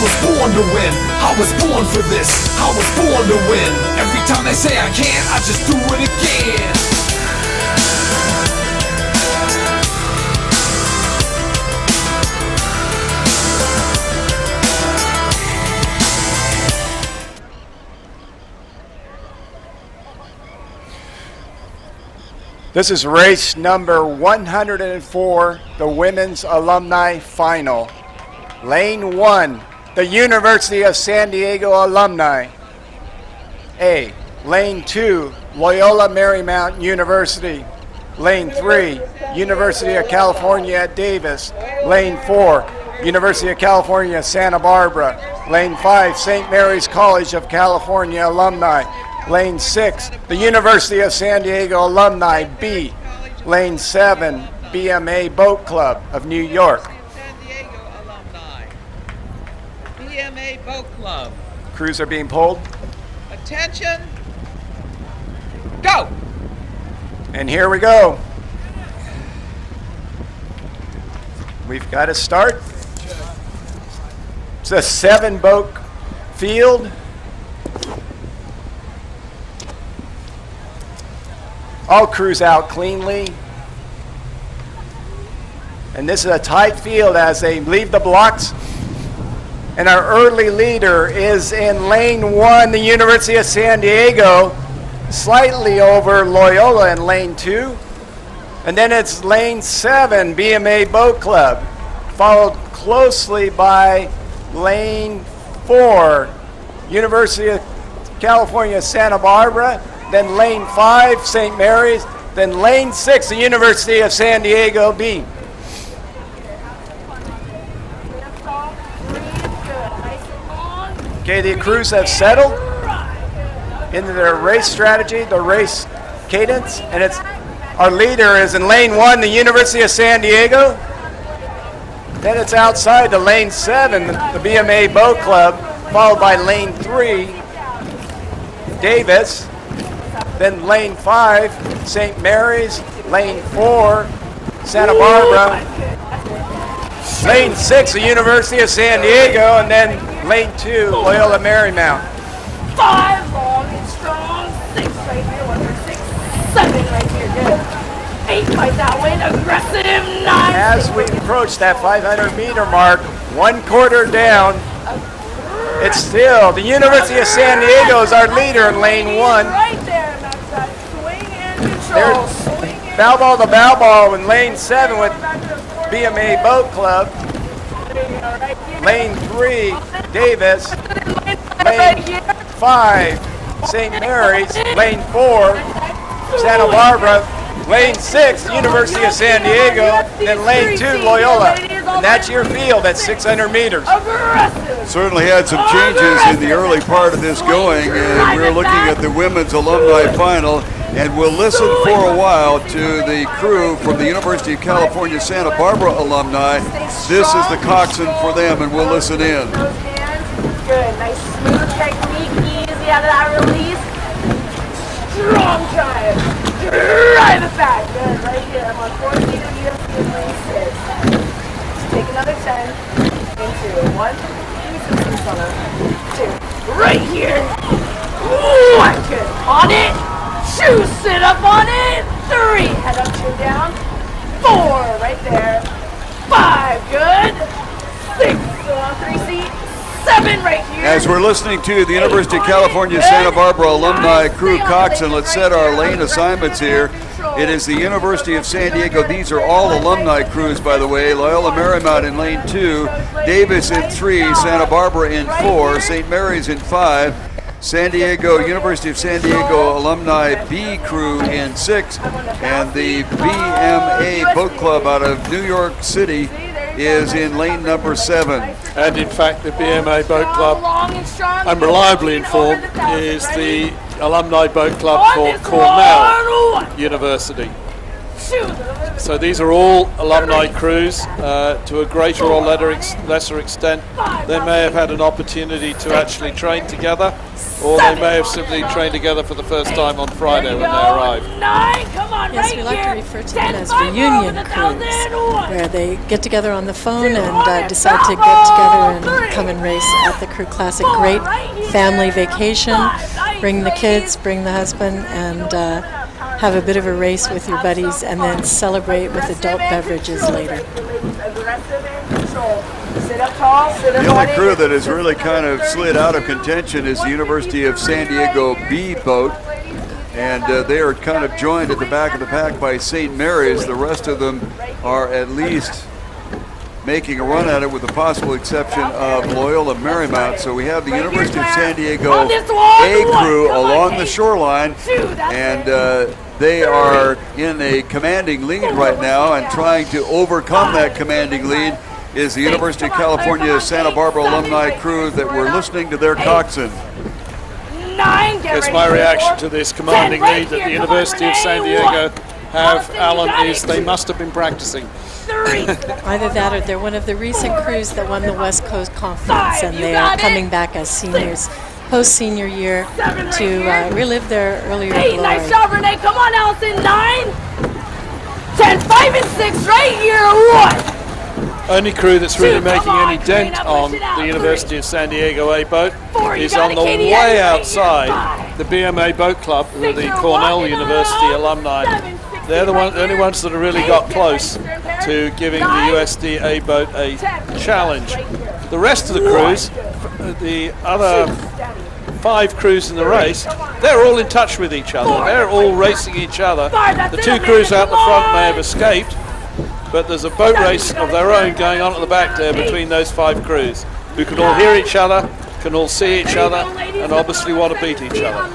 was born to win, I was born for this, I was born to win. Every time they say I can't, I just do it again. This is race number 104, the Women's Alumni Final. Lane 1, the University of San Diego Alumni. A. Lane 2, Loyola Marymount University. Lane 3, University of California at Davis. Lane 4, University of California, Santa Barbara. Lane 5, St. Mary's College of California Alumni. Lane 6, the University of San Diego Alumni, B. Lane 7, BMA Boat Club of New York. San Diego Alumni. BMA Boat Club. Crews are being pulled. Attention. Go! And here we go. We've got to start. It's a 7-boat field. All crews out cleanly. And this is a tight field as they leave the blocks. And our early leader is in lane 1, the University of San Diego, slightly over Loyola in lane 2. And then it's lane 7, BMA Boat Club, followed closely by lane 4, University of California, Santa Barbara. Then lane 5, St. Mary's, then lane 6, the University of San Diego B. Okay, the crews have settled into their race strategy, the race cadence, and it's our leader is in lane 1, the University of San Diego. Then it's outside to lane 7, the BMA Boat Club, followed by lane 3, Davis. Then lane 5, St. Mary's, lane 4, Santa Barbara, lane 6, the University of San Diego, and then lane 2, Loyola Marymount. 5 long and strong, 6 right here, 1 for 6, 7 right here, good. 8 by that way, aggressive, 9. As we approach that 500-meter mark, 1/4 down, it's still the University of San Diego is our leader in lane 1. Right there, Max, swing and control. There's bow ball to bow ball in lane 7 with BMA Boat Club. Lane 3, Davis. Lane 5, St. Mary's. Lane 4, Santa Barbara. Lane 6, University of San Diego. Then lane 2, Loyola. And that's your field at 600 meters. Certainly had some changes in the early part of this going, and we're looking at the Women's Alumni Final, and we'll listen for a while to the crew from the University of California, Santa Barbara alumni. This is the coxswain for them, and we'll listen in. Good, nice smooth technique, easy out of that release. Strong drive, drive it back, good, right here. I'm on 14 and UFC in lane 6. Take another 10, into 1, 2, right here. 1, good, on it. 2, sit up on it. 3, head up, 2 down. 4, right there. 5, good. 6, still on 3 seat. 7 right here. As we're listening to the University of California Santa Barbara alumni crew coxswain, let's set our lane assignments here. It is the University of San Diego. These are all alumni crews, by the way. Loyola Marymount in lane 2, Davis in 3, Santa Barbara in 4, St. Mary's in 5, San Diego, University of San Diego Alumni B crew in 6, and the BMA Boat Club out of New York City is in lane number 7. And in fact, the BMA Boat Club, I'm reliably informed, is the alumni boat club for Cornell University. So these are all alumni crews. To a greater or lesser extent, they may have had an opportunity to actually train together, or they may have simply trained together for the first time on Friday when they arrived. Yes, we like to refer to them as reunion crews, where they get together on the phone and decide to get together and come and race at the Crew Classic. Great family vacation. Bring the kids, bring the husband, and have a bit of a race with your buddies, and then celebrate with adult beverages later. The only crew that has really kind of slid out of contention is the University of San Diego B boat, and they are kind of joined at the back of the pack by St. Mary's. The rest of them are at least making a run at it, with the possible exception of Loyola Marymount. So we have the University of San Diego A crew along the shoreline, and they are in a commanding lead right now, and trying to overcome that commanding lead is the University of California Santa Barbara alumni crew that we're listening to their coxswain. Yes, my reaction to this commanding lead that the University of San Diego have, Alum, is they must have been practicing. Either that, or they're one of the recent crews that won the West Coast Conference, and they are coming back as seniors, post-senior year, to relive their earlier glory. Nice job, Renee. Come on, Allison. 9, 10, 5, and 6 right here. 1. Only crew that's really making any dent on the University of San Diego A boat is on the way outside the BMA Boat Club, who are the Cornell University alumni. They're the only ones that have really got close to giving the USD A boat a challenge. The rest of the crews, the other 5 crews in the race, they're all in touch with each other. They're all racing each other. The 2 crews out the front may have escaped, but there's a boat race of their own going on at the back there between those 5 crews, who can all hear each other, can all see each other, and obviously want to beat each other.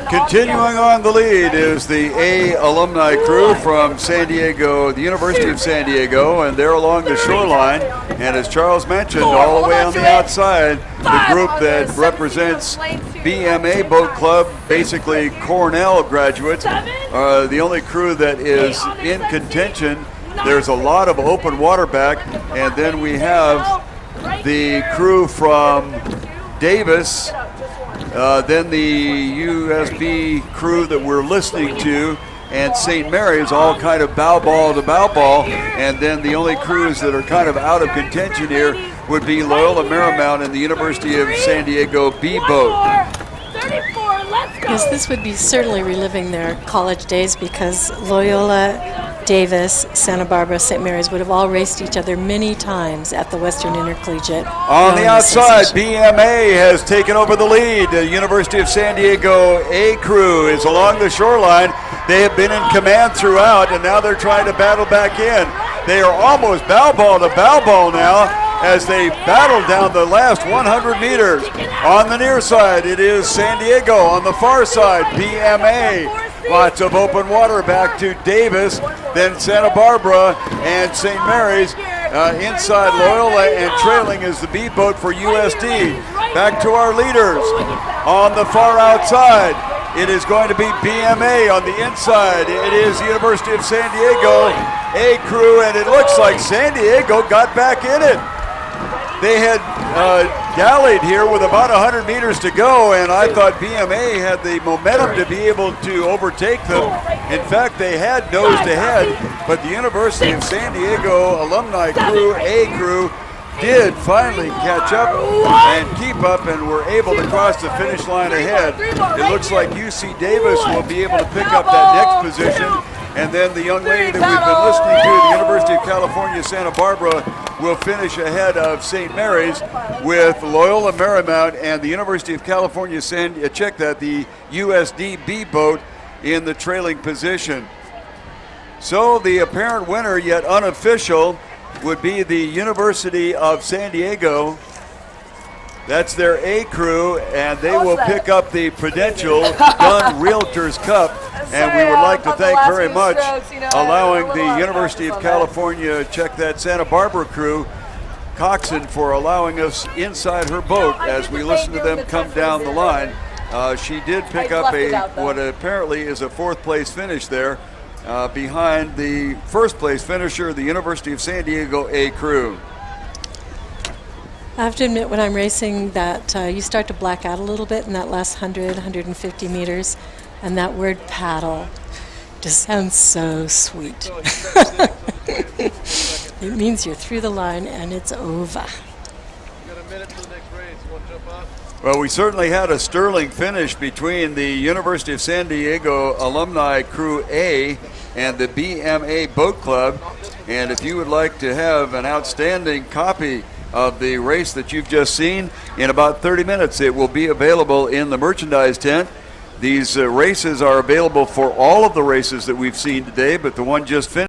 Continuing on the lead is the A alumni crew from San Diego, the University of San Diego, and they're along the shoreline. And as Charles mentioned, all the way on the outside, the group that represents BMA Boat Club, basically Cornell graduates, are the only crew that is in contention. There's a lot of open water back, and then we have the crew from Davis, then the USB crew that we're listening to, and St. Mary's, all kind of bow ball to bow ball. And then the only crews that are kind of out of contention here would be Loyola Marymount and the University of San Diego B boat. Yes, this would be certainly reliving their college days, because Loyola, Davis, Santa Barbara, St. Mary's would have all raced each other many times at the Western Intercollegiate. On the outside, BMA has taken over the lead. The University of San Diego A crew is along the shoreline. They have been in command throughout, and now they're trying to battle back in. They are almost bow ball to bow ball now as they battle down the last 100 meters. On the near side, it is San Diego. On the far side, BMA. Lots of open water back to Davis, then Santa Barbara and St. Mary's. Inside Loyola, and trailing is the B boat for USD. Back to our leaders. On the far outside, it is going to be BMA. On the inside, it is the University of San Diego A crew, and it looks like San Diego got back in it. They had dallied here with about 100 meters to go, and I thought BMA had the momentum to be able to overtake them. In fact, they had nose to head, but the University of San Diego alumni crew, A crew, did finally catch up and keep up, and were able to cross the finish line ahead. It looks like UC Davis will be able to pick up that next position, and then the young lady that we've been listening to, the University of California, Santa Barbara, will finish ahead of St. Mary's, with Loyola Marymount and the University of California, the USD B boat in the trailing position. So the apparent winner, yet unofficial, would be the University of San Diego. That's their A crew, and they will pick up the Prudential Dunn Realtors Cup. And we would like to thank very much allowing the University of California, check that Santa Barbara crew, coxswain, for allowing us inside her boat as we listen to them come down the line. She did pick up what apparently is a 4th place finish there. behind the first place finisher, the University of San Diego A crew. I have to admit, when I'm racing, that you start to black out a little bit in that last 100, 150 meters, and that word paddle just sounds so sweet. It means you're through the line and it's over. Well, we certainly had a sterling finish between the University of San Diego Alumni Crew A and the BMA Boat Club. And if you would like to have an outstanding copy of the race that you've just seen, in about 30 minutes it will be available in the merchandise tent. These races are available for all of the races that we've seen today, but the one just finished